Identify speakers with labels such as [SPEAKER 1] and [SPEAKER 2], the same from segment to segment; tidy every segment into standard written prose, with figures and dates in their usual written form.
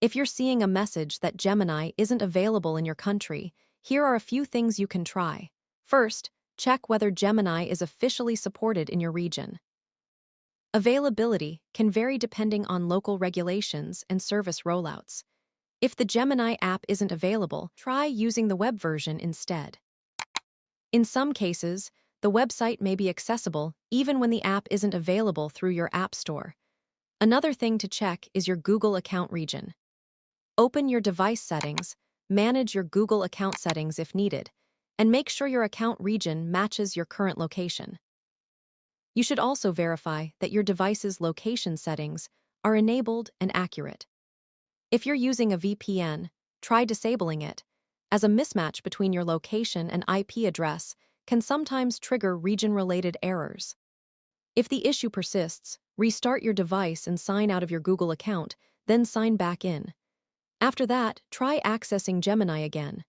[SPEAKER 1] If you're seeing a message that Gemini isn't available in your country, here are a few things you can try. First, check whether Gemini is officially supported in your region. Availability can vary depending on local regulations and service rollouts. If the Gemini app isn't available, try using the web version instead. In some cases, the website may be accessible even when the app isn't available through your app store. Another thing to check is your Google account region. Open your device settings, manage your Google account settings if needed, and make sure your account region matches your current location. You should also verify that your device's location settings are enabled and accurate. If you're using a VPN, try disabling it, as a mismatch between your location and IP address can sometimes trigger region-related errors. If the issue persists, restart your device and sign out of your Google account, then sign back in. After that, try accessing Gemini again.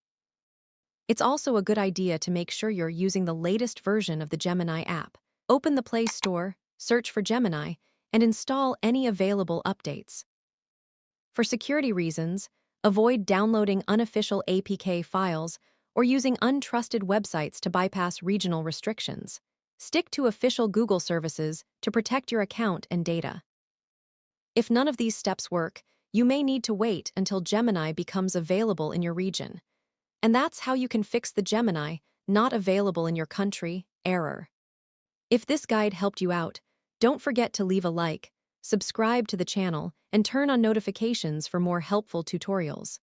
[SPEAKER 1] It's also a good idea to make sure you're using the latest version of the Gemini app. Open the Play Store, search for Gemini, and install any available updates. For security reasons, avoid downloading unofficial APK files or using untrusted websites to bypass regional restrictions. Stick to official Google services to protect your account and data. If none of these steps work, you may need to wait until Gemini becomes available in your region. And that's how you can fix the Gemini not available in your country error. If this guide helped you out, don't forget to leave a like, subscribe to the channel, and turn on notifications for more helpful tutorials.